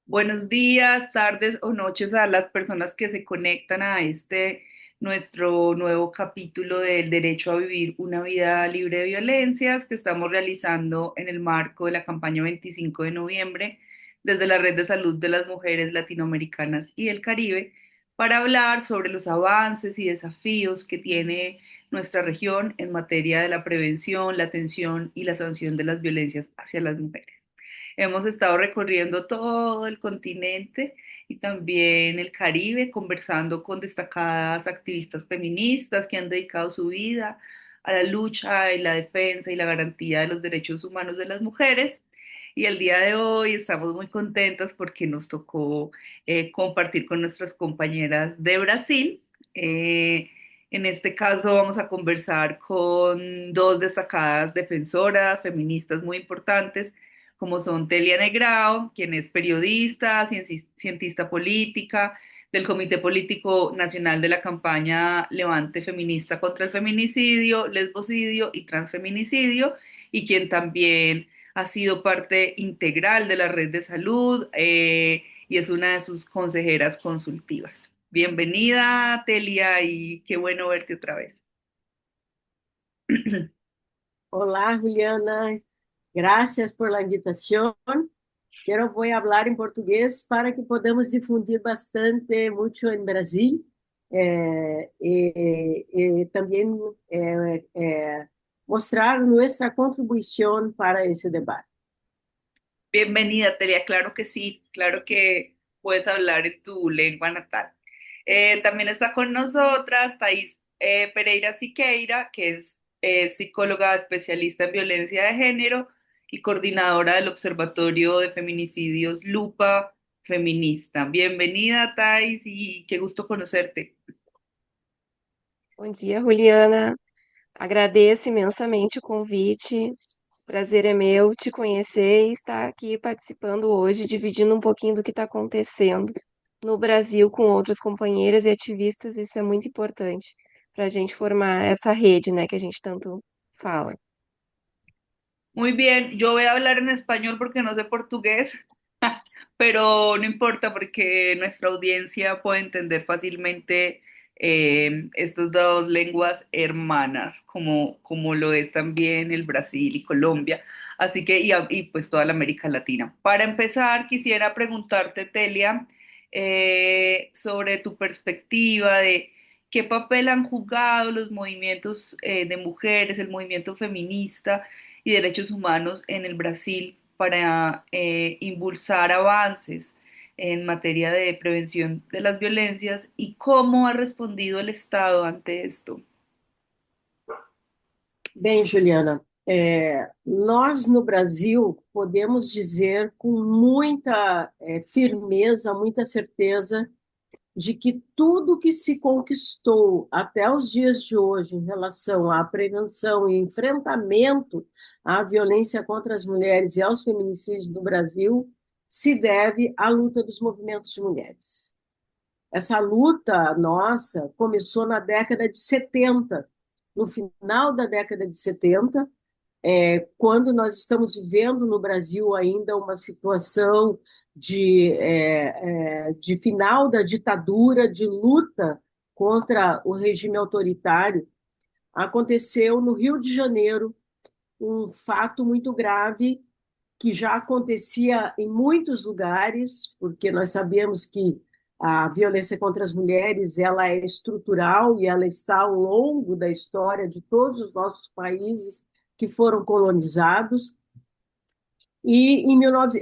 Buenos días, tardes o noches a las personas que se conectan a nuestro nuevo capítulo del derecho a vivir una vida libre de violencias que estamos realizando en el marco de la campaña 25 de noviembre desde la Red de Salud de las Mujeres Latinoamericanas y del Caribe para hablar sobre los avances y desafíos que tiene nuestra región en materia de la prevención, la atención y la sanción de las violencias hacia las mujeres. Hemos estado recorriendo todo el continente y también el Caribe, conversando con destacadas activistas feministas que han dedicado su vida a la lucha y la defensa y la garantía de los derechos humanos de las mujeres. Y el día de hoy estamos muy contentas porque nos tocó compartir con nuestras compañeras de Brasil. En este caso vamos a conversar con dos destacadas defensoras feministas muy importantes como son Telia Negrao, quien es periodista, cientista política del Comité Político Nacional de la campaña Levante Feminista contra el Feminicidio, Lesbocidio y Transfeminicidio, y quien también ha sido parte integral de la red de salud y es una de sus consejeras consultivas. Bienvenida, Telia, y qué bueno verte otra vez. Olá, Juliana. Gracias por la invitación. Eu vou falar em português para que podamos difundir bastante, muito em Brasil, e também mostrar nossa contribuição para esse debate. Bienvenida, Telia. Claro que sí, claro que puedes hablar en tu lengua natal. También está con nosotras Thais Pereira Siqueira, que es psicóloga especialista en violencia de género y coordinadora del Observatorio de Feminicidios Lupa Feminista. Bienvenida, Thais, y qué gusto conocerte. Bom dia, Juliana. Agradeço imensamente o convite. Prazer é meu te conhecer e estar aqui participando hoje, dividindo um pouquinho do que está acontecendo no Brasil com outras companheiras e ativistas. Isso é muito importante para a gente formar essa rede, né, que a gente tanto fala. Muy bien, yo voy a hablar en español porque no sé portugués, pero no importa porque nuestra audiencia puede entender fácilmente estas dos lenguas hermanas, como lo es también el Brasil y Colombia, así que y pues toda la América Latina. Para empezar, quisiera preguntarte, Telia, sobre tu perspectiva de qué papel han jugado los movimientos de mujeres, el movimiento feminista y derechos humanos en el Brasil para impulsar avances en materia de prevención de las violencias y cómo ha respondido el Estado ante esto. Bem, Juliana, nós no Brasil podemos dizer com muita firmeza, muita certeza de que tudo que se conquistou até os dias de hoje em relação à prevenção e enfrentamento à violência contra as mulheres e aos feminicídios no Brasil se deve à luta dos movimentos de mulheres. Essa luta nossa começou na década de 70, no final da década de 70, quando nós estamos vivendo no Brasil ainda uma situação de final da ditadura, de luta contra o regime autoritário, aconteceu no Rio de Janeiro um fato muito grave que já acontecia em muitos lugares, porque nós sabemos que a violência contra as mulheres ela é estrutural e ela está ao longo da história de todos os nossos países que foram colonizados. E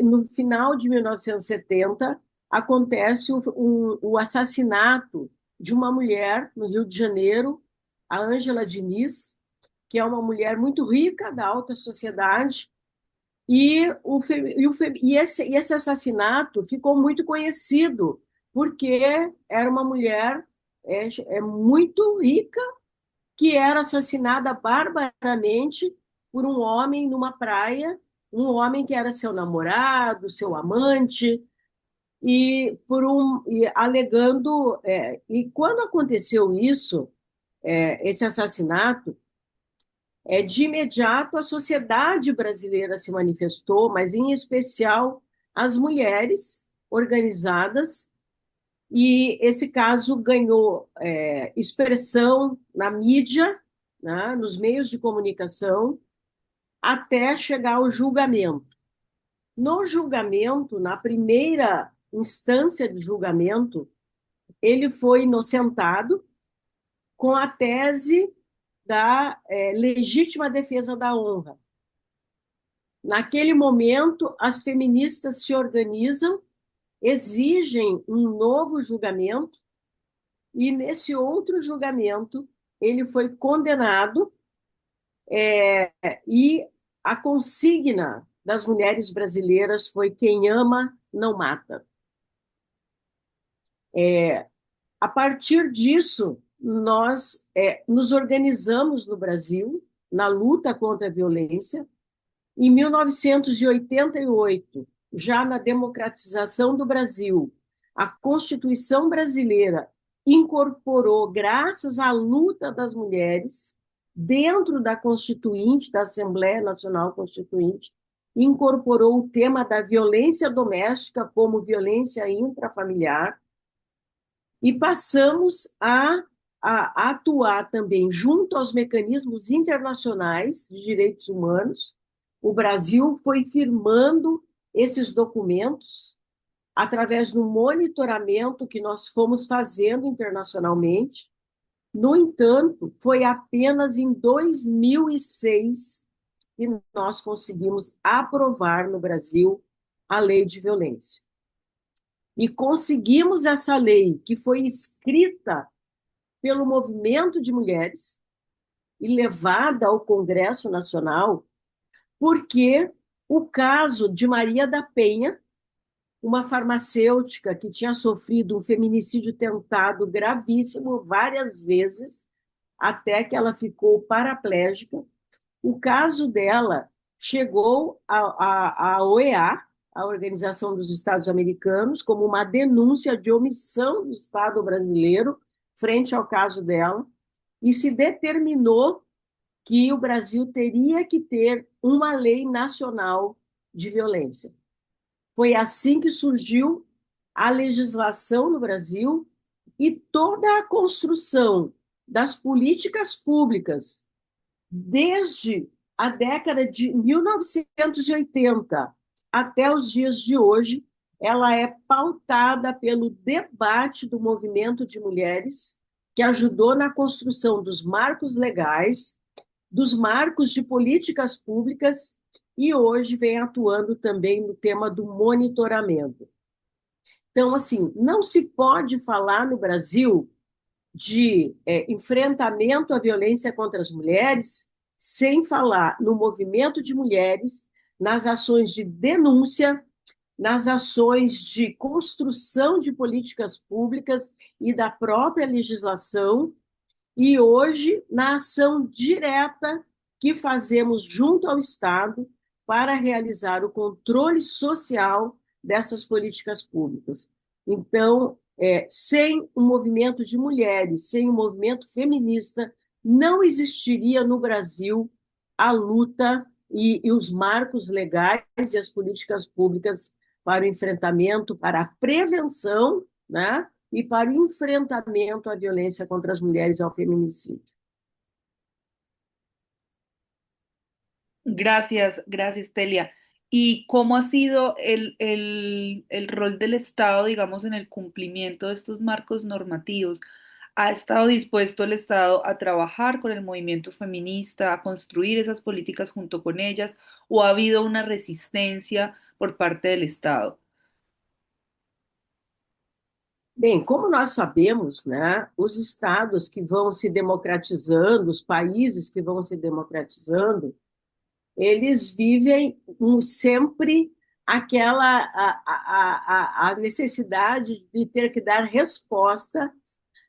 no final de 1970 acontece o assassinato de uma mulher no Rio de Janeiro, a Ângela Diniz, que é uma mulher muito rica da alta sociedade, e esse assassinato ficou muito conhecido, porque era uma mulher muito rica que era assassinada barbaramente por um homem numa praia, um homem que era seu namorado, seu amante, e alegando. E quando aconteceu isso, esse assassinato, de imediato a sociedade brasileira se manifestou, mas em especial as mulheres organizadas, e esse caso ganhou expressão na mídia, né, nos meios de comunicação, até chegar ao julgamento. No julgamento, na primeira instância de julgamento, ele foi inocentado com a tese da legítima defesa da honra. Naquele momento, as feministas se organizam, exigem um novo julgamento, e nesse outro julgamento ele foi condenado, e a consigna das mulheres brasileiras foi: quem ama, não mata. A partir disso, nós nos organizamos no Brasil na luta contra a violência. Em 1988, já na democratização do Brasil, a Constituição brasileira incorporou, graças à luta das mulheres, dentro da Constituinte, da Assembleia Nacional Constituinte, incorporou o tema da violência doméstica como violência intrafamiliar, e passamos a atuar também junto aos mecanismos internacionais de direitos humanos. O Brasil foi firmando esses documentos através do monitoramento que nós fomos fazendo internacionalmente. No entanto, foi apenas em 2006 que nós conseguimos aprovar no Brasil a lei de violência. E conseguimos essa lei, que foi escrita pelo movimento de mulheres e levada ao Congresso Nacional, porque o caso de Maria da Penha, uma farmacêutica que tinha sofrido um feminicídio tentado gravíssimo várias vezes, até que ela ficou paraplégica, o caso dela chegou à OEA, a Organização dos Estados Americanos, como uma denúncia de omissão do Estado brasileiro frente ao caso dela, e se determinou que o Brasil teria que ter uma lei nacional de violência. Foi assim que surgiu a legislação no Brasil, e toda a construção das políticas públicas, desde a década de 1980 até os dias de hoje, ela é pautada pelo debate do movimento de mulheres, que ajudou na construção dos marcos legais, dos marcos de políticas públicas, e hoje vem atuando também no tema do monitoramento. Então, assim, não se pode falar no Brasil de enfrentamento à violência contra as mulheres sem falar no movimento de mulheres, nas ações de denúncia, nas ações de construção de políticas públicas e da própria legislação, e hoje na ação direta que fazemos junto ao Estado para realizar o controle social dessas políticas públicas. Então, sem o movimento de mulheres, sem o movimento feminista, não existiria no Brasil a luta e os marcos legais e as políticas públicas para o enfrentamento, para a prevenção, né, e para o enfrentamento à violência contra as mulheres e ao feminicídio. Gracias, gracias, Telia. ¿Y cómo ha sido el rol del Estado, digamos, en el cumplimiento de estos marcos normativos? ¿Ha estado dispuesto el Estado a trabajar con el movimiento feminista, a construir esas políticas junto con ellas, o ha habido una resistencia por parte del Estado? Bem, como nós sabemos, né, os estados que vão se democratizando, os países que vão se democratizando, eles vivem sempre aquela a necessidade de ter que dar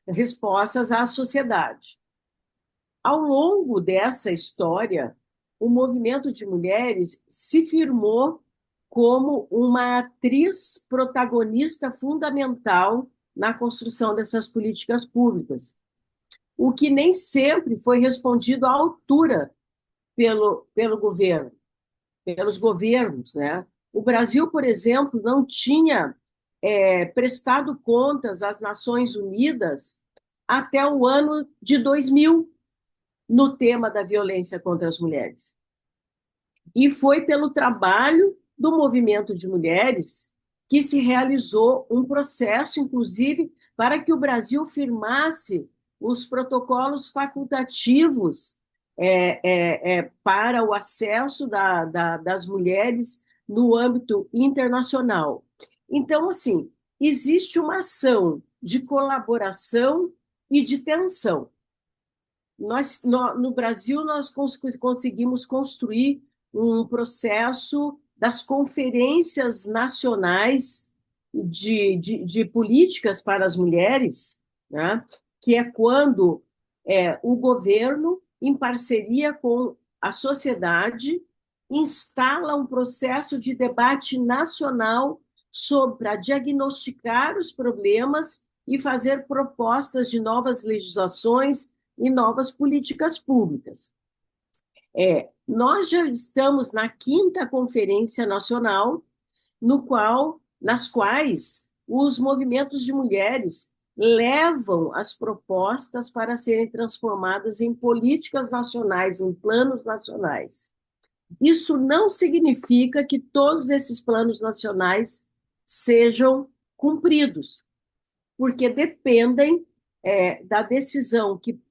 respostas à sociedade. Ao longo dessa história, o movimento de mulheres se firmou como uma atriz protagonista fundamental na construção dessas políticas públicas, o que nem sempre foi respondido à altura pelo governo, pelos governos, né? O Brasil, por exemplo, não tinha prestado contas às Nações Unidas até o ano de 2000 no tema da violência contra as mulheres. E foi pelo trabalho do movimento de mulheres que se realizou um processo, inclusive, para que o Brasil firmasse os protocolos facultativos para o acesso das mulheres no âmbito internacional. Então, assim, existe uma ação de colaboração e de tensão. No Brasil, nós conseguimos construir um processo das conferências nacionais de políticas para as mulheres, né? Que é quando o governo, em parceria com a sociedade, instala um processo de debate nacional para diagnosticar os problemas e fazer propostas de novas legislações e novas políticas públicas. Nós já estamos na 5ª Conferência Nacional, nas quais os movimentos de mulheres levam as propostas para serem transformadas em políticas nacionais, em planos nacionais. Isso não significa que todos esses planos nacionais sejam cumpridos, porque dependem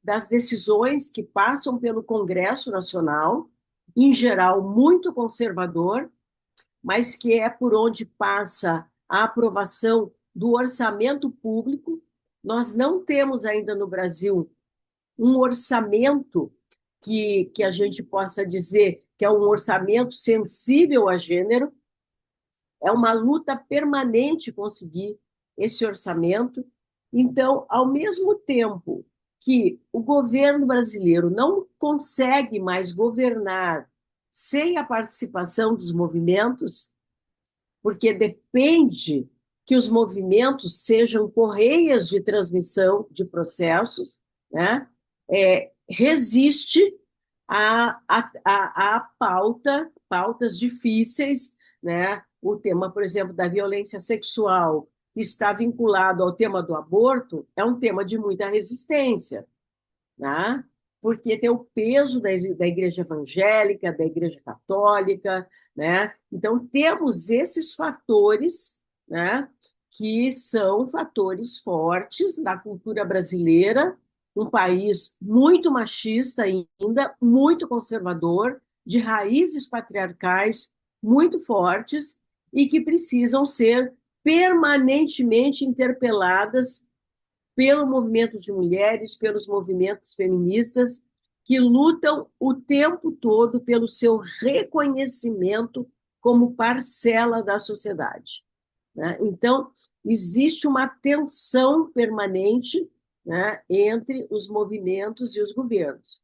das decisões que passam pelo Congresso Nacional, em geral muito conservador, mas que é por onde passa a aprovação do orçamento público. Nós não temos ainda no Brasil um orçamento que a gente possa dizer que é um orçamento sensível a gênero. É uma luta permanente conseguir esse orçamento. Então, ao mesmo tempo que o governo brasileiro não consegue mais governar sem a participação dos movimentos, porque depende que os movimentos sejam correias de transmissão de processos, né? Resiste a pautas difíceis, né? O tema, por exemplo, da violência sexual, que está vinculado ao tema do aborto, é um tema de muita resistência, né? Porque tem o peso da igreja evangélica, da igreja católica, né? Então, temos esses fatores, né, que são fatores fortes da cultura brasileira, um país muito machista ainda, muito conservador, de raízes patriarcais muito fortes e que precisam ser permanentemente interpeladas pelo movimento de mulheres, pelos movimentos feministas, que lutam o tempo todo pelo seu reconhecimento como parcela da sociedade, né? Então, existe uma tensão permanente, né, entre os movimentos e os governos.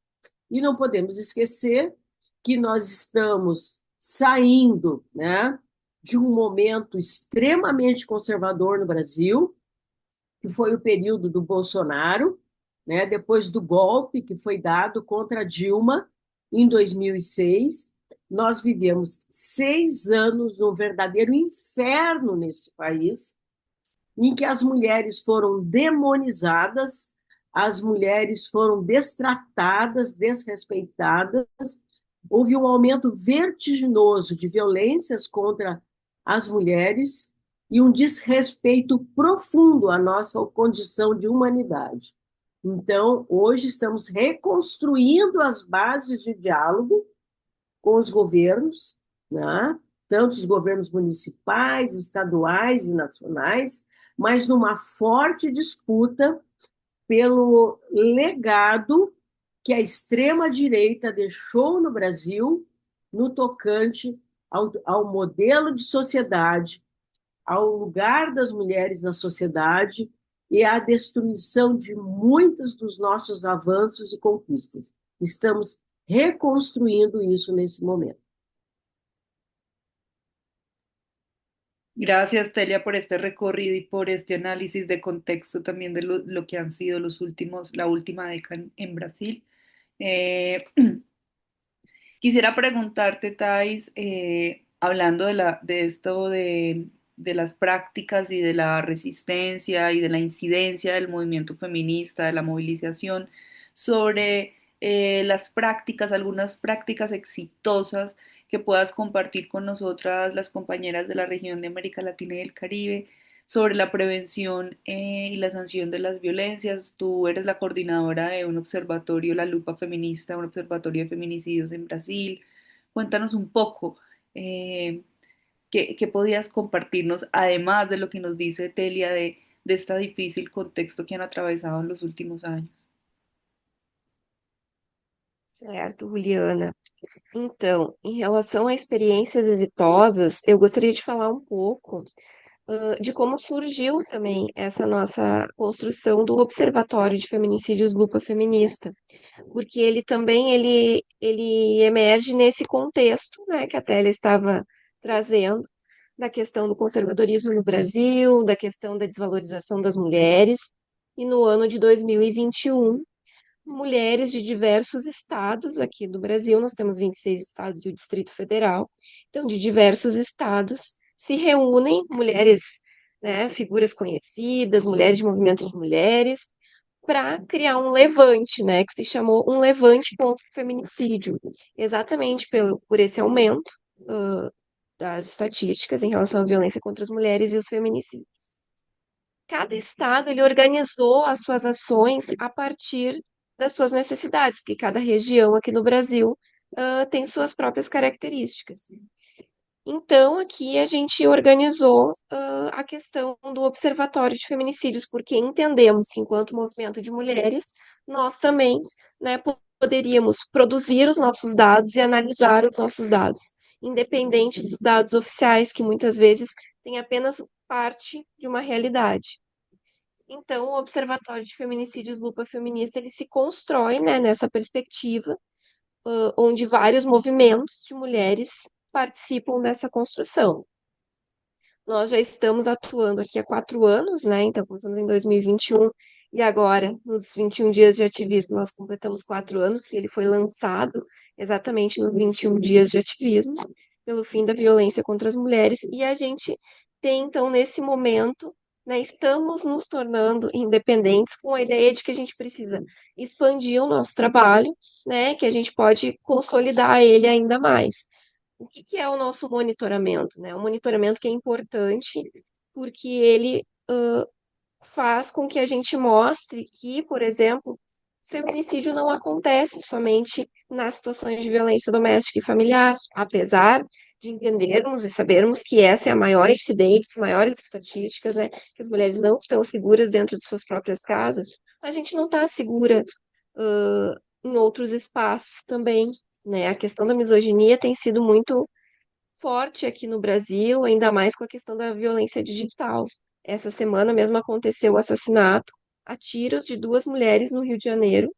E não podemos esquecer que nós estamos saindo, né, de um momento extremamente conservador no Brasil, que foi o período do Bolsonaro, né, depois do golpe que foi dado contra Dilma em 2006. Nós vivemos 6 anos num verdadeiro inferno nesse país, em que as mulheres foram demonizadas, as mulheres foram destratadas, desrespeitadas. Houve um aumento vertiginoso de violências contra as mulheres e um desrespeito profundo à nossa condição de humanidade. Então, hoje estamos reconstruindo as bases de diálogo com os governos, né? Tanto os governos municipais, estaduais e nacionais, mas numa forte disputa pelo legado que a extrema-direita deixou no Brasil no tocante ao modelo de sociedade, ao lugar das mulheres na sociedade e à destruição de muitos dos nossos avanços e conquistas. Estamos reconstruindo isso nesse momento. Gracias, Telia, por este recorrido y por este análisis de contexto también de lo que han sido la última década en Brasil. Eh, Quisiera preguntarte, Thais, hablando de esto de las prácticas y de la resistencia y de la incidencia del movimiento feminista, de la movilización, sobre las prácticas, algunas prácticas exitosas que puedas compartir con nosotras, las compañeras de la región de América Latina y del Caribe, sobre la prevención y la sanción de las violencias. Tú eres la coordinadora de un observatorio, la Lupa Feminista, un observatorio de feminicidios en Brasil. Cuéntanos un poco eh, qué podías compartirnos, además de lo que nos dice Telia de este difícil contexto que han atravesado en los últimos años. Certo, Juliana. Então, em relação a experiências exitosas, eu gostaria de falar um pouco, de como surgiu também essa nossa construção do Observatório de Feminicídios Lupa Feminista, porque ele também ele emerge nesse contexto, né, que a Télia estava trazendo, da questão do conservadorismo no Brasil, da questão da desvalorização das mulheres, e no ano de 2021 mulheres de diversos estados aqui do Brasil, nós temos 26 estados e o Distrito Federal, então de diversos estados se reúnem mulheres, né, figuras conhecidas, mulheres de movimentos de mulheres, para criar um levante, né, que se chamou um levante contra o feminicídio, exatamente por esse aumento das estatísticas em relação à violência contra as mulheres e os feminicídios. Cada estado ele organizou as suas ações a partir das suas necessidades, porque cada região aqui no Brasil tem suas próprias características. Então, aqui a gente organizou a questão do Observatório de Feminicídios, porque entendemos que, enquanto movimento de mulheres, nós também, né, poderíamos produzir os nossos dados e analisar os nossos dados, independente dos dados oficiais, que muitas vezes têm apenas parte de uma realidade. Então, o Observatório de Feminicídios Lupa Feminista, ele se constrói, né, nessa perspectiva, onde vários movimentos de mulheres participam dessa construção. Nós já estamos atuando aqui há 4 anos, né? Então, começamos em 2021 e agora, nos 21 dias de ativismo, nós completamos 4 anos, porque ele foi lançado exatamente nos 21 dias de ativismo, pelo fim da violência contra as mulheres. E a gente tem, então, nesse momento, né, estamos nos tornando independentes com a ideia de que a gente precisa expandir o nosso trabalho, né? Que a gente pode consolidar ele ainda mais. O que que é o nosso monitoramento, né? Um monitoramento que é importante porque ele faz com que a gente mostre que, por exemplo, feminicídio não acontece somente nas situações de violência doméstica e familiar, apesar de entendermos e sabermos que essa é a maior incidência, as maiores estatísticas, né? Que as mulheres não estão seguras dentro de suas próprias casas, a gente não está segura em outros espaços também, né? A questão da misoginia tem sido muito forte aqui no Brasil, ainda mais com a questão da violência digital. Essa semana mesmo aconteceu o assassinato a tiros de 2 mulheres no Rio de Janeiro,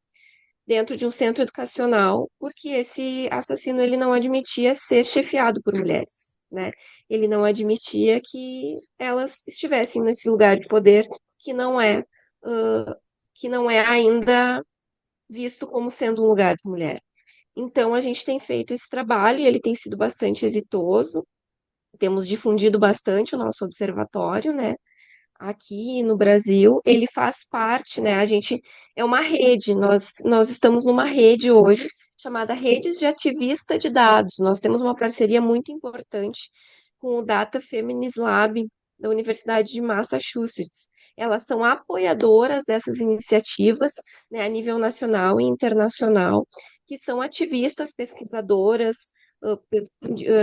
dentro de um centro educacional, porque esse assassino ele não admitia ser chefiado por mulheres, né? Ele não admitia que elas estivessem nesse lugar de poder que não é que não é ainda visto como sendo um lugar de mulher. Então, a gente tem feito esse trabalho e ele tem sido bastante exitoso. Temos difundido bastante o nosso observatório, né? Aqui no Brasil, ele faz parte, né? A gente é uma rede, nós estamos numa rede hoje chamada Redes de Ativista de Dados. Nós temos uma parceria muito importante com o Data Feminist Lab da Universidade de Massachusetts. Elas são apoiadoras dessas iniciativas, né, a nível nacional e internacional, que são ativistas, pesquisadoras,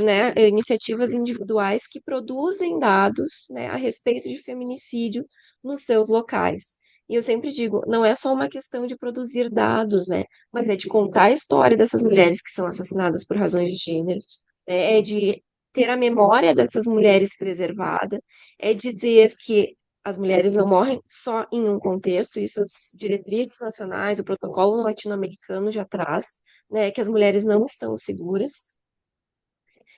né, iniciativas individuais que produzem dados, né, a respeito de feminicídio nos seus locais. E eu sempre digo, não é só uma questão de produzir dados, né, mas é de contar a história dessas mulheres que são assassinadas por razões de gênero, né, é de ter a memória dessas mulheres preservada, é dizer que as mulheres não morrem só em um contexto, isso as diretrizes nacionais, o protocolo latino-americano já traz, né, que as mulheres não estão seguras.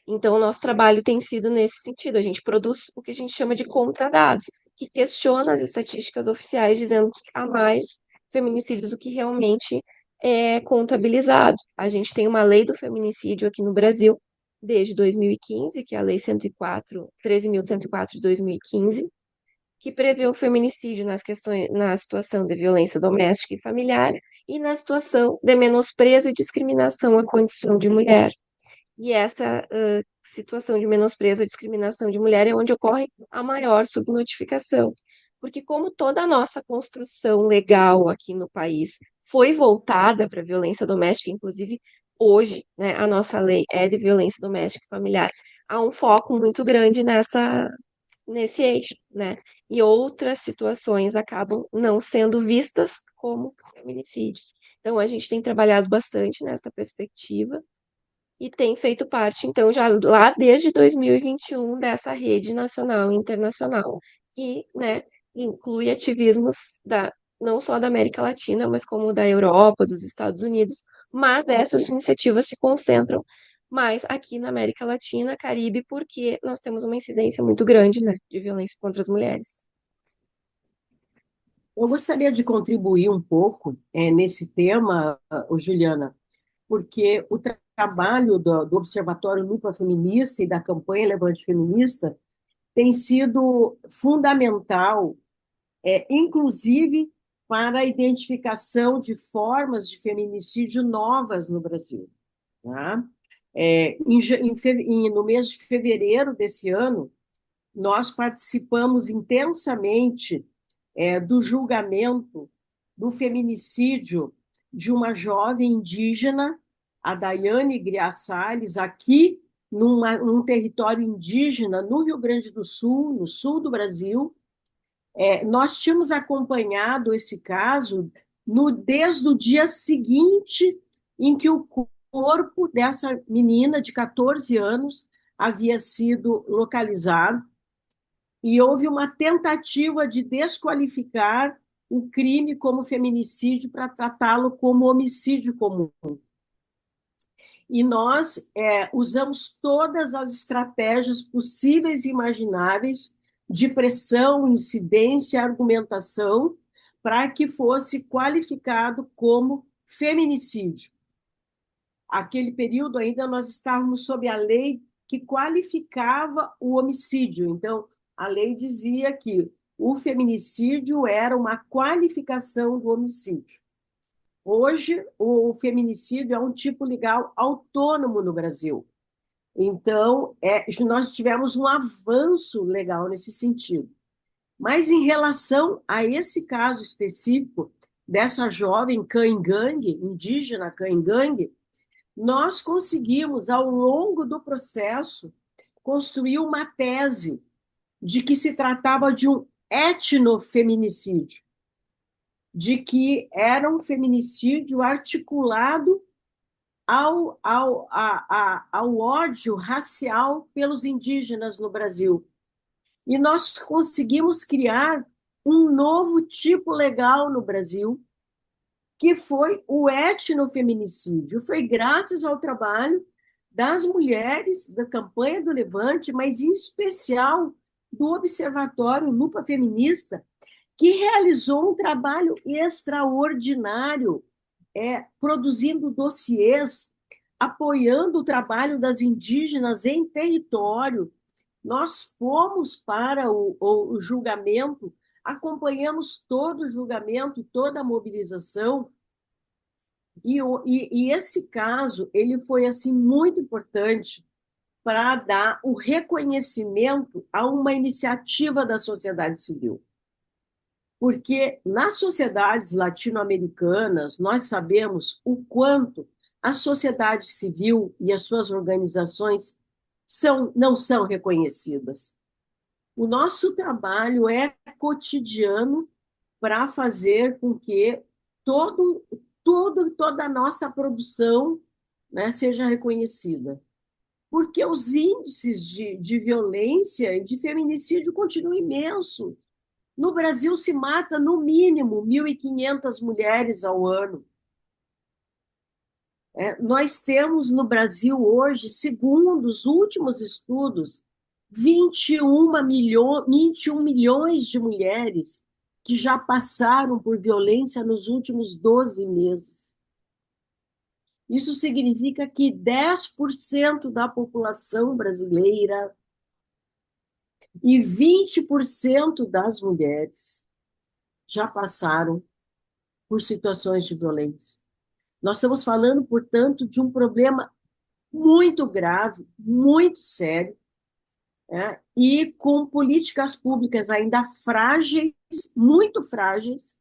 Então, o nosso trabalho tem sido nesse sentido. A gente produz o que a gente chama de contradados, que questiona as estatísticas oficiais, dizendo que há mais feminicídios do que realmente é contabilizado. A gente tem uma lei do feminicídio aqui no Brasil, desde 2015, que é a Lei 13.104 de 2015, que prevê o feminicídio na situação de violência doméstica e familiar e na situação de menosprezo e discriminação à condição de mulher. E essa situação de menosprezo e discriminação de mulher é onde ocorre a maior subnotificação. Porque como toda a nossa construção legal aqui no país foi voltada para a violência doméstica, inclusive hoje, né, a nossa lei é de violência doméstica e familiar, há um foco muito grande nesse eixo, né? E outras situações acabam não sendo vistas como feminicídio. Então, a gente tem trabalhado bastante nessa perspectiva e tem feito parte, então, já lá desde 2021, dessa rede nacional e internacional, que, né, inclui ativismos não só da América Latina, mas como da Europa, dos Estados Unidos, mas essas iniciativas se concentram mais aqui na América Latina, Caribe, porque nós temos uma incidência muito grande, né, de violência contra as mulheres. Eu gostaria de contribuir um pouco nesse tema, Juliana, porque o trabalho do Observatório Lupa Feminista e da campanha Levante Feminista tem sido fundamental, inclusive para a identificação de formas de feminicídio novas no Brasil. Tá? No mês de fevereiro desse ano, nós participamos intensamente do julgamento do feminicídio de uma jovem indígena, a Daiane Gria Salles, aqui num território indígena no Rio Grande do Sul, no sul do Brasil. Nós tínhamos acompanhado esse caso desde o dia seguinte em que o corpo dessa menina de 14 anos havia sido localizado e houve uma tentativa de desqualificar o crime como feminicídio para tratá-lo como homicídio comum. E nós usamos todas as estratégias possíveis e imagináveis de pressão, incidência, argumentação, para que fosse qualificado como feminicídio. Aquele período ainda nós estávamos sob a lei que qualificava o homicídio. Então, a lei dizia que o feminicídio era uma qualificação do homicídio. Hoje, o feminicídio é um tipo legal autônomo no Brasil. Então, nós tivemos um avanço legal nesse sentido. Mas, em relação a esse caso específico dessa jovem Caingangue, indígena Caingangue, nós conseguimos, ao longo do processo, construir uma tese de que se tratava de um etnofeminicídio, de que era um feminicídio articulado ao ódio racial pelos indígenas no Brasil. E nós conseguimos criar um novo tipo legal no Brasil, que foi o etnofeminicídio. Foi graças ao trabalho das mulheres da campanha do Levante, mas em especial do Observatório Lupa Feminista, que realizou um trabalho extraordinário, produzindo dossiês, apoiando o trabalho das indígenas em território. Nós fomos para o julgamento, acompanhamos todo o julgamento e toda a mobilização, e esse caso ele foi assim muito importante para dar o reconhecimento a uma iniciativa da sociedade civil. Porque nas sociedades latino-americanas, nós sabemos o quanto a sociedade civil e as suas organizações não são reconhecidas. O nosso trabalho é cotidiano para fazer com que toda a nossa produção, né, seja reconhecida. Porque os índices de violência e de feminicídio continuam imensos. No Brasil se mata, no mínimo, 1.500 mulheres ao ano. Nós temos no Brasil hoje, segundo os últimos estudos, 21 milhões de mulheres que já passaram por violência nos últimos 12 meses. Isso significa que 10% da população brasileira e 20% das mulheres já passaram por situações de violência. Nós estamos falando, portanto, de um problema muito grave, muito sério, né? E com políticas públicas ainda frágeis, muito frágeis,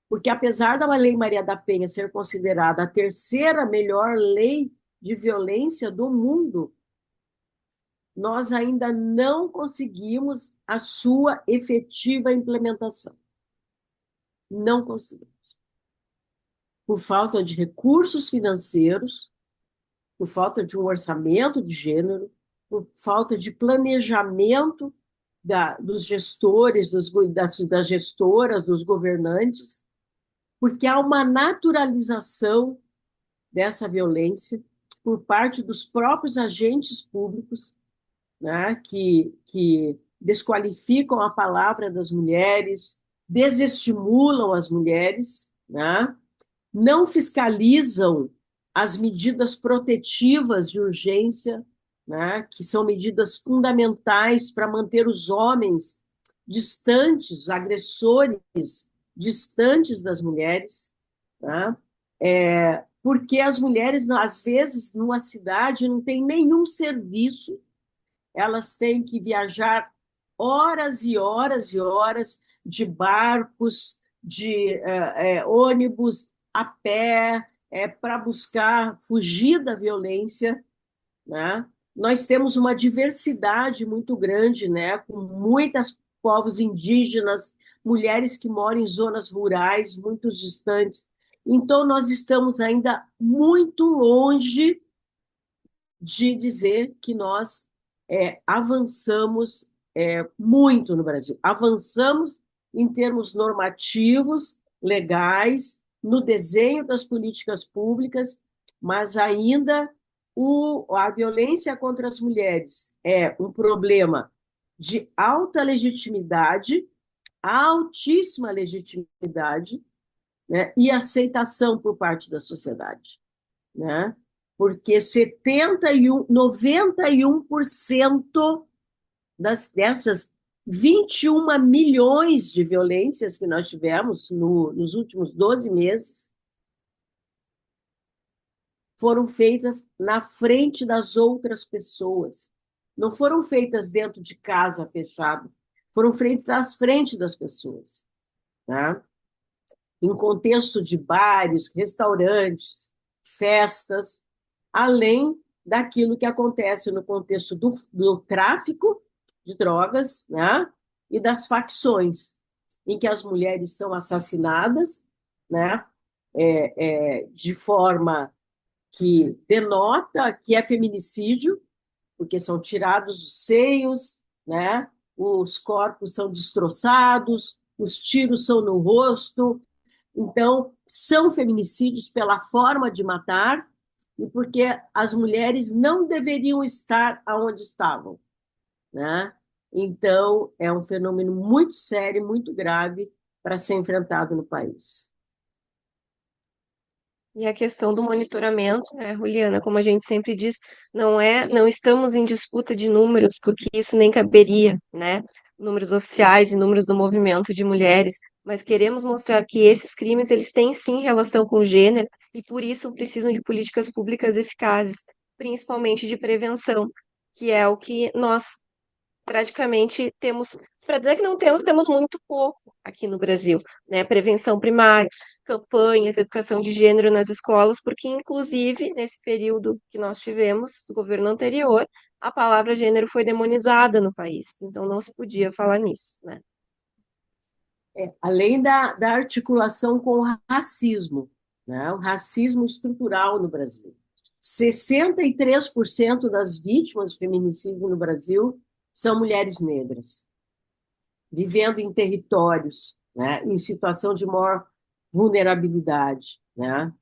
porque apesar da Lei Maria da Penha ser considerada a terceira melhor lei de violência do mundo, nós ainda não conseguimos a sua efetiva implementação. Não conseguimos. Por falta de recursos financeiros, por falta de um orçamento de gênero, por falta de planejamento dos gestores, das gestoras, dos governantes, porque há uma naturalização dessa violência por parte dos próprios agentes públicos, né, que desqualificam a palavra das mulheres, desestimulam as mulheres, né, não fiscalizam as medidas protetivas de urgência, né, que são medidas fundamentais para manter os homens distantes, os agressores distantes das mulheres, né? Porque as mulheres, às vezes, numa cidade, não tem nenhum serviço, elas têm que viajar horas e horas e horas de barcos, de ônibus, a pé, para buscar fugir da violência, né? Nós temos uma diversidade muito grande, né? Com muitos povos indígenas, mulheres que moram em zonas rurais muito distantes. Então, nós estamos ainda muito longe de dizer que nós avançamos muito no Brasil. Avançamos em termos normativos, legais, no desenho das políticas públicas, mas ainda a violência contra as mulheres é um problema de alta legitimidade, altíssima legitimidade, né, e aceitação por parte da sociedade, né? Porque 91% dessas 21 milhões de violências que nós tivemos nos últimos 12 meses foram feitas na frente das outras pessoas. Não foram feitas dentro de casa fechada, foram feitas à frente das pessoas, né? Em contexto de bares, restaurantes, festas, além daquilo que acontece no contexto do tráfico de drogas, né? E das facções, em que as mulheres são assassinadas, né? De forma que denota que é feminicídio, porque são tirados os seios, né? Os corpos são destroçados, os tiros são no rosto. Então, são feminicídios pela forma de matar e porque as mulheres não deveriam estar onde estavam, né? Então, é um fenômeno muito sério, muito grave para ser enfrentado no país. E a questão do monitoramento, né, Juliana, como a gente sempre diz, não estamos em disputa de números, porque isso nem caberia, né? Números oficiais e números do movimento de mulheres, mas queremos mostrar que esses crimes eles têm sim relação com o gênero e por isso precisam de políticas públicas eficazes, principalmente de prevenção, que é o que nós praticamente temos, para dizer que não temos, temos muito pouco aqui no Brasil, né? Prevenção primária, campanhas, educação de gênero nas escolas, porque, inclusive, nesse período que nós tivemos, do governo anterior, a palavra gênero foi demonizada no país, então não se podia falar nisso, né? Além da articulação com o racismo, né? O racismo estrutural no Brasil. 63% das vítimas de feminicídio no Brasil são mulheres negras, vivendo em territórios, né, em situação de maior vulnerabilidade, né?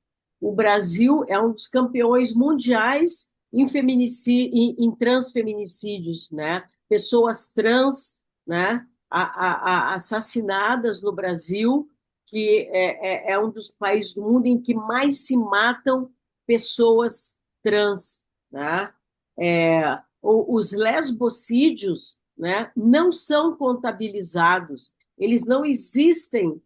O Brasil é um dos campeões mundiais em em transfeminicídios, né? Pessoas trans, né, assassinadas no Brasil, que é um dos países do mundo em que mais se matam pessoas trans, né? Os lesbocídios, né, não são contabilizados, eles não existem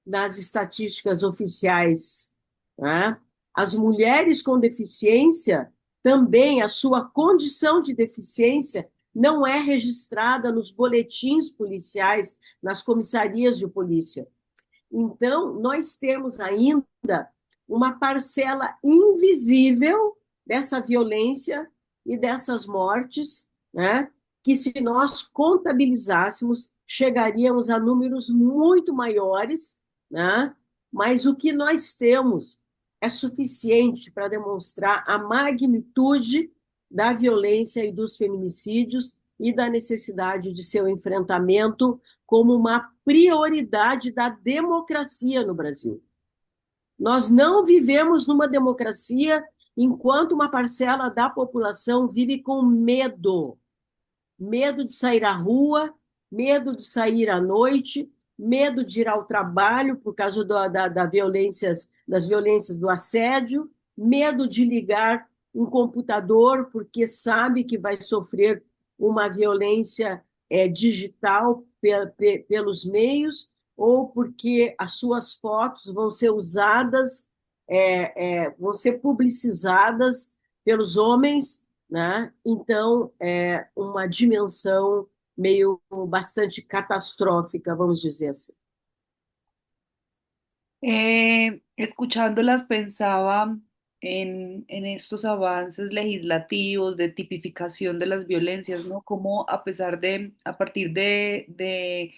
nas estatísticas oficiais, né? As mulheres com deficiência também, a sua condição de deficiência não é registrada nos boletins policiais, nas comissarias de polícia. Então, nós temos ainda uma parcela invisível dessa violência e dessas mortes, né? Que se nós contabilizássemos, chegaríamos a números muito maiores, né? Mas o que nós temos é suficiente para demonstrar a magnitude da violência e dos feminicídios e da necessidade de seu enfrentamento como uma prioridade da democracia no Brasil. Nós não vivemos numa democracia enquanto uma parcela da população vive com medo. Medo de sair à rua, medo de sair à noite, medo de ir ao trabalho por causa das violências do assédio, medo de ligar um computador porque sabe que vai sofrer uma violência digital pelos meios, ou porque as suas fotos vão ser usadas, vão ser publicizadas pelos homens, né? Então, é uma dimensão meio bastante catastrófica, vamos dizer assim. Escuchándolas pensaba en estos avances legislativos de tipificación de las violencias, ¿no? Como a partir de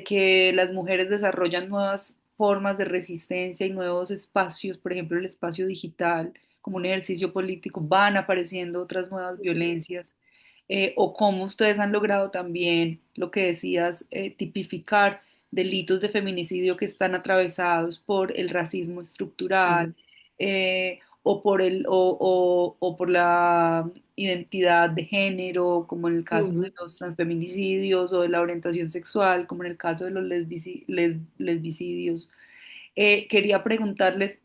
que las mujeres desarrollan nuevas formas de resistencia y nuevos espacios, por ejemplo, el espacio digital, como un ejercicio político, van apareciendo otras nuevas violencias, o cómo ustedes han logrado también, lo que decías, tipificar delitos de feminicidio que están atravesados por el racismo estructural, o por la identidad de género, como en el caso de Uhum. los transfeminicidios, o de la orientación sexual, como en el caso de los lesbicidios. Quería preguntarles,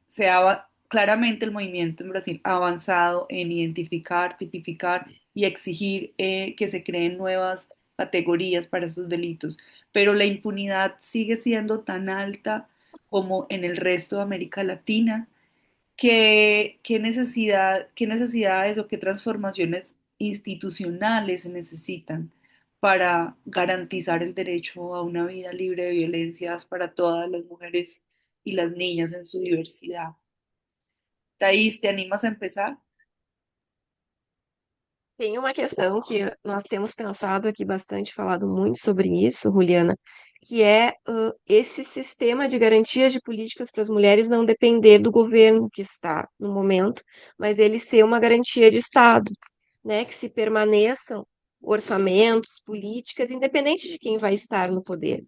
claramente el movimiento en Brasil ha avanzado en identificar, tipificar y exigir que se creen nuevas categorías para esos delitos, pero la impunidad sigue siendo tan alta como en el resto de América Latina. Qué necesidades o qué transformaciones institucionales se necesitan para garantizar el derecho a una vida libre de violencias para todas las mujeres y las niñas en su diversidad? Thaís, ¿te animas a empezar? Tem uma questão que nós temos pensado aqui bastante, falado muito sobre isso, Juliana, que é esse sistema de garantias de políticas para as mulheres não depender do governo que está no momento, mas ele ser uma garantia de Estado, né? Que se permaneçam orçamentos, políticas, independente de quem vai estar no poder,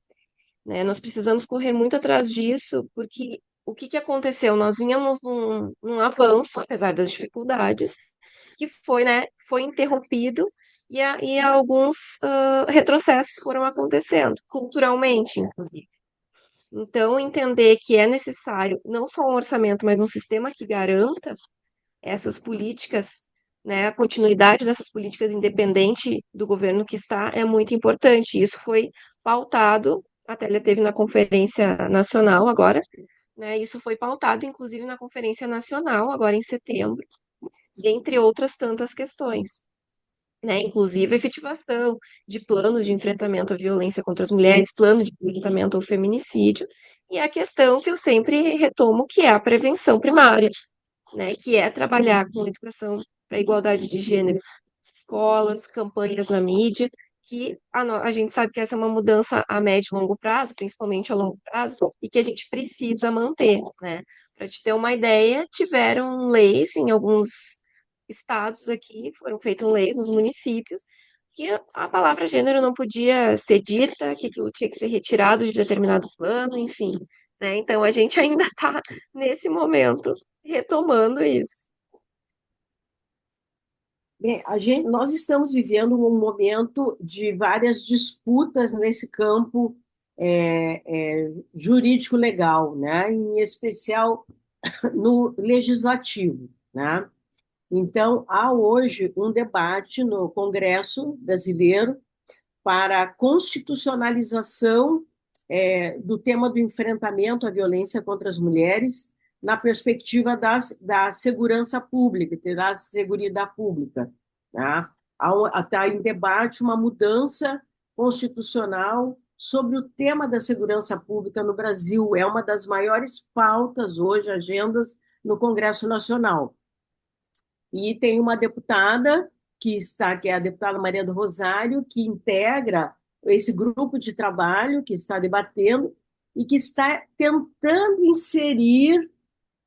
né? Nós precisamos correr muito atrás disso, porque o que que aconteceu? Nós vínhamos num avanço, apesar das dificuldades, que foi, né, foi interrompido e alguns retrocessos foram acontecendo, culturalmente, inclusive. Então, entender que é necessário não só um orçamento, mas um sistema que garanta essas políticas, né, a continuidade dessas políticas independente do governo que está é muito importante. Isso foi pautado, até ele teve na Conferência Nacional agora, né, isso foi pautado inclusive na Conferência Nacional agora em setembro, dentre outras tantas questões. Né, inclusive a efetivação de planos de enfrentamento à violência contra as mulheres, plano de enfrentamento ao feminicídio, e a questão que eu sempre retomo, que é a prevenção primária, né, que é trabalhar com educação para a igualdade de gênero, escolas, campanhas na mídia, que a gente sabe que essa é uma mudança a médio e longo prazo, principalmente a longo prazo, e que a gente precisa manter, né? Para te ter uma ideia, tiveram leis em alguns estados aqui, foram feitas leis nos municípios, que a palavra gênero não podia ser dita, que aquilo tinha que ser retirado de determinado plano, enfim, né? Então a gente ainda está nesse momento retomando isso. Bem, nós estamos vivendo um momento de várias disputas nesse campo jurídico-legal, né? Em especial no legislativo, né? Então, há hoje um debate no Congresso brasileiro para a constitucionalização do tema do enfrentamento à violência contra as mulheres na perspectiva da segurança pública, da seguridade pública. Tá? Está em debate uma mudança constitucional sobre o tema da segurança pública no Brasil. É uma das maiores pautas hoje, agendas no Congresso Nacional. E tem uma deputada que é a deputada Maria do Rosário, que integra esse grupo de trabalho que está debatendo e que está tentando inserir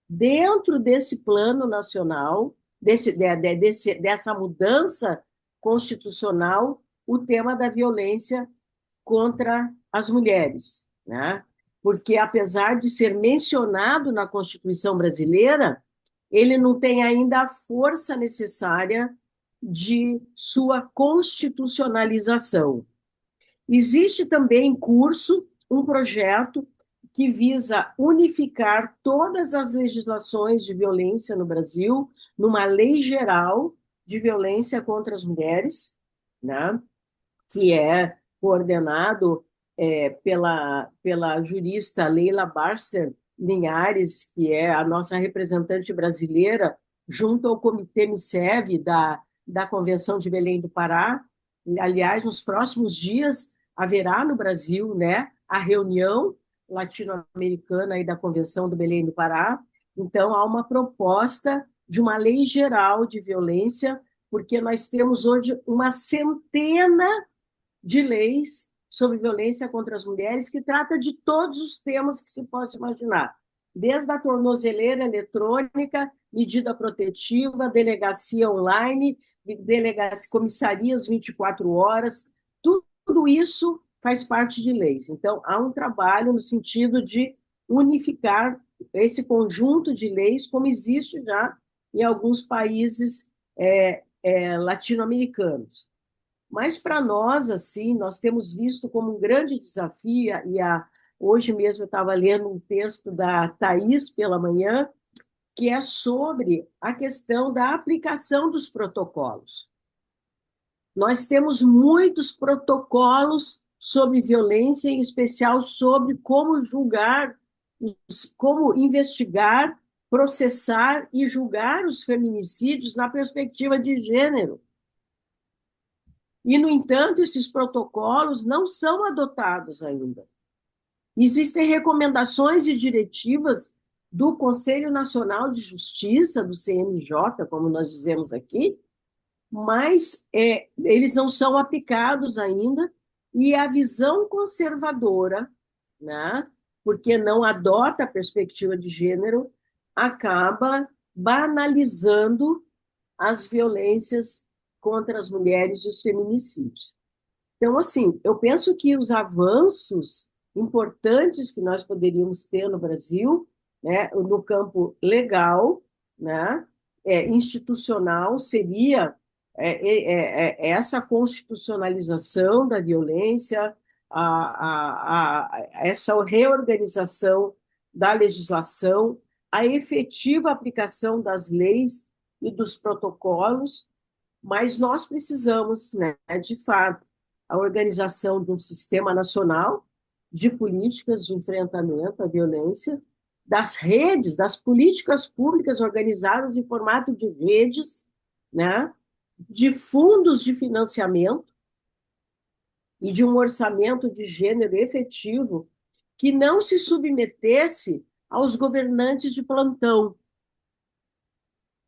dentro desse plano nacional, dessa mudança constitucional, o tema da violência contra as mulheres, né? Porque, apesar de ser mencionado na Constituição brasileira, ele não tem ainda a força necessária de sua constitucionalização. Existe também em curso um projeto que visa unificar todas as legislações de violência no Brasil numa lei geral de violência contra as mulheres, né? Que é coordenado pela jurista Leila Barster Linhares, que é a nossa representante brasileira, junto ao Comitê MICEV da Convenção de Belém do Pará. Aliás, nos próximos dias haverá no Brasil, né, a reunião latino-americana aí da Convenção do Belém do Pará. Então, há uma proposta de uma lei geral de violência, porque nós temos hoje uma centena de leis sobre violência contra as mulheres que trata de todos os temas que se possa imaginar, desde a tornozeleira eletrônica, medida protetiva, delegacia online, comissarias 24 horas, tudo isso faz parte de leis. Então, há um trabalho no sentido de unificar esse conjunto de leis, como existe já em alguns países latino-americanos. Mas para nós, assim, nós temos visto como um grande desafio, hoje mesmo eu estava lendo um texto da Thaís pela manhã, que é sobre a questão da aplicação dos protocolos. Nós temos muitos protocolos sobre violência, em especial sobre como julgar, como investigar, processar e julgar os feminicídios na perspectiva de gênero. E, no entanto, esses protocolos não são adotados ainda. Existem recomendações e diretivas do Conselho Nacional de Justiça, do CNJ, como nós dizemos aqui, mas eles não são aplicados ainda, e a visão conservadora, né, porque não adota a perspectiva de gênero, acaba banalizando as violências contra as mulheres e os feminicídios. Então, assim, eu penso que os avanços importantes que nós poderíamos ter no Brasil, né, no campo legal, né, institucional, seria essa constitucionalização da violência, essa reorganização da legislação, a efetiva aplicação das leis e dos protocolos, mas nós precisamos, né, de fato, a organização de um sistema nacional de políticas de enfrentamento à violência, das redes, das políticas públicas organizadas em formato de redes, né, de fundos de financiamento e de um orçamento de gênero efetivo que não se submetesse aos governantes de plantão.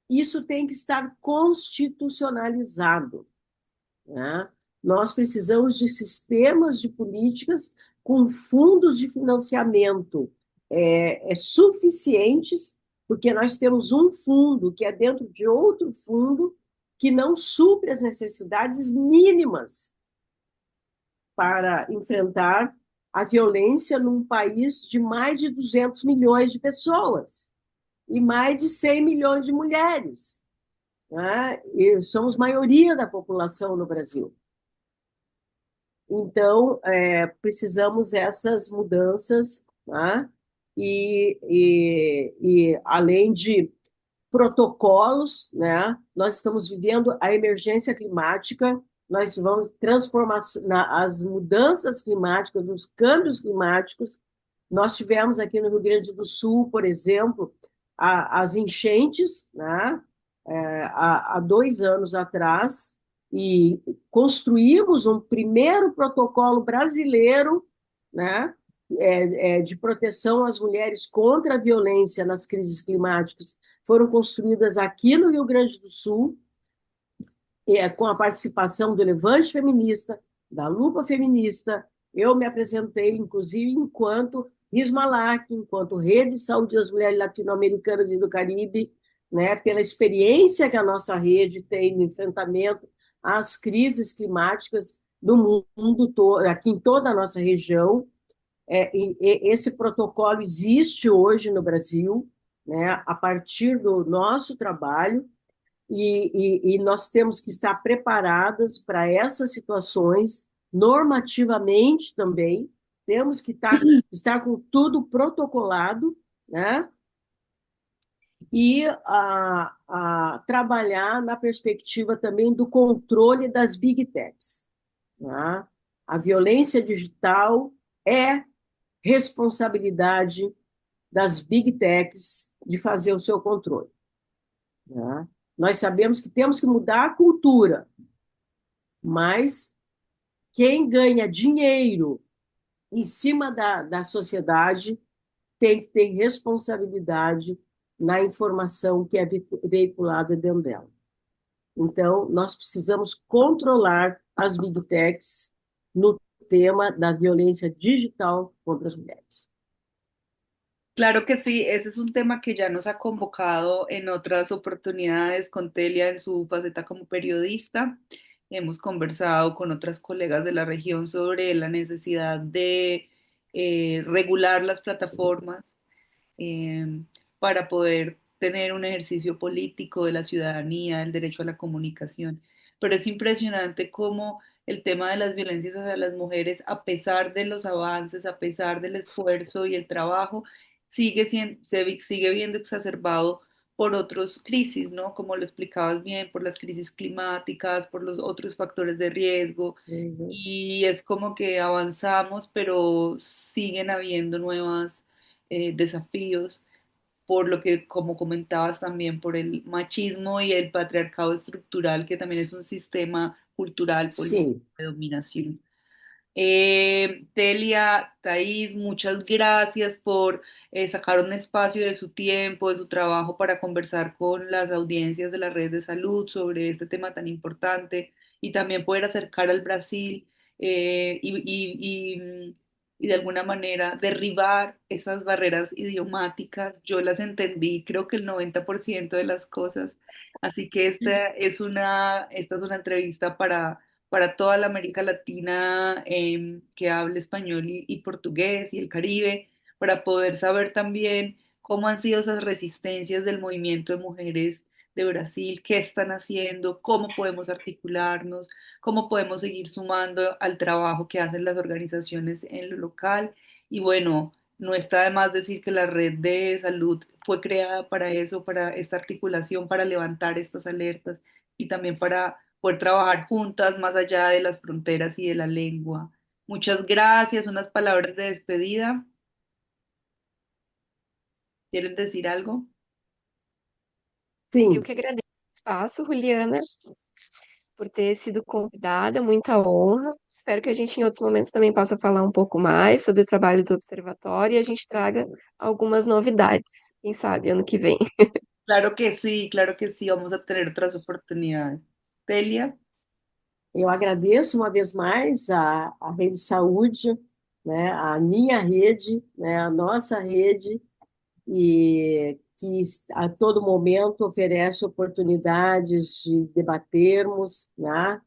Isso tem que estar constitucionalizado, né? Nós precisamos de sistemas de políticas com fundos de financiamento suficientes, porque nós temos um fundo que é dentro de outro fundo que não supre as necessidades mínimas para enfrentar a violência num país de mais de 200 milhões de pessoas e mais de 100 milhões de mulheres, né? E somos maioria da população no Brasil. Então, precisamos dessas mudanças, né? e além de protocolos, né? Nós estamos vivendo a emergência climática, nós vamos transformar as mudanças climáticas, os câmbios climáticos. Nós tivemos aqui no Rio Grande do Sul, por exemplo, as enchentes, né? Há 2 anos atrás, e construímos um primeiro protocolo brasileiro, né? De proteção às mulheres contra a violência nas crises climáticas, foram construídas aqui no Rio Grande do Sul, com a participação do Levante Feminista, da Lupa Feminista. Eu me apresentei, inclusive, enquanto RISMALAC, enquanto Rede de Saúde das Mulheres Latino-Americanas e do Caribe, né, pela experiência que a nossa rede tem no enfrentamento às crises climáticas do mundo todo, aqui em toda a nossa região. Esse protocolo existe hoje no Brasil, né, a partir do nosso trabalho, e nós temos que estar preparadas para essas situações, normativamente também, temos que estar com tudo protocolado, né? E trabalhar na perspectiva também do controle das big techs. Né? A violência digital é responsabilidade das big techs de fazer o seu controle. Né? Nós sabemos que temos que mudar a cultura, mas quem ganha dinheiro em cima da sociedade tem que ter responsabilidade na informação que é veiculada dentro dela. Então, nós precisamos controlar as big techs no tema da violência digital contra as mulheres. Claro que sí, ese es un tema que ya nos ha convocado en otras oportunidades con Telia en su faceta como periodista. Hemos conversado con otras colegas de la región sobre la necesidad de regular las plataformas eh, para poder tener un ejercicio político de la ciudadanía, el derecho a la comunicación. Pero es impresionante cómo el tema de las violencias hacia las mujeres, a pesar de los avances, a pesar del esfuerzo y el trabajo, sigue viendo exacerbado por otras crisis, ¿no? Como lo explicabas bien, por las crisis climáticas, por los otros factores de riesgo. Uhum. Y es como que avanzamos, pero siguen habiendo nuevos desafíos, por lo que, como comentabas también, por el machismo y el patriarcado estructural, que también es un sistema cultural político Sim. de dominación. Telia, Thais, muchas gracias por sacar un espacio de su tiempo, de su trabajo para conversar con las audiencias de la red de salud sobre este tema tan importante y también poder acercar al Brasil y de alguna manera derribar esas barreras idiomáticas. Yo las entendí, creo que el 90% de las cosas. Así que esta es una entrevista para toda la América Latina que hable español y portugués y el Caribe, para poder saber también cómo han sido esas resistencias del movimiento de mujeres de Brasil, qué están haciendo, cómo podemos articularnos, cómo podemos seguir sumando al trabajo que hacen las organizaciones en lo local. Y bueno, no está de más decir que la red de salud fue creada para eso, para esta articulación, para levantar estas alertas y también para poder trabajar juntas más allá de las fronteras y de la lengua. Muchas gracias, unas palabras de despedida. ¿Quieren decir algo? Eu Sim. que agradeço o espaço, Juliana, por ter sido convidada, muita honra. Espero que a gente em outros momentos também possa falar um pouco mais sobre o trabalho do observatório e a gente traga algumas novidades, quem sabe ano que vem. Claro que sí, vamos a tener otras oportunidades. Telia, Eu agradeço uma vez mais a Rede Saúde, né, a minha rede, né, a nossa rede, e que a todo momento oferece oportunidades de debatermos, né?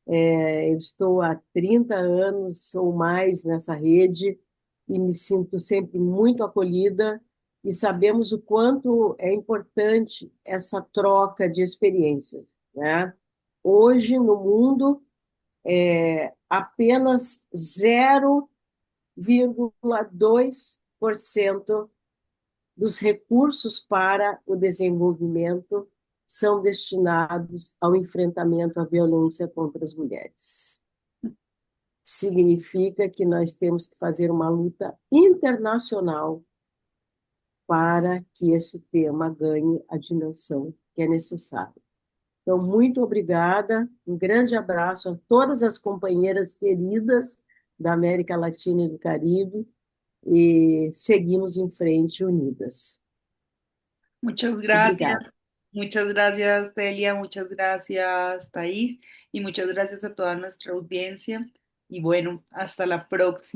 Eu estou há 30 anos ou mais nessa rede e me sinto sempre muito acolhida e sabemos o quanto é importante essa troca de experiências, né? Hoje, no mundo, apenas 0,2% dos recursos para o desenvolvimento são destinados ao enfrentamento à violência contra as mulheres. Significa que nós temos que fazer uma luta internacional para que esse tema ganhe a dimensão que é necessária. Então, muito obrigada, um grande abraço a todas as companheiras queridas da América Latina e do Caribe, e seguimos em frente unidas. Obrigada. Muchas gracias Delia, muchas gracias Thais y muchas gracias a toda nuestra audiencia y bueno, hasta la próxima.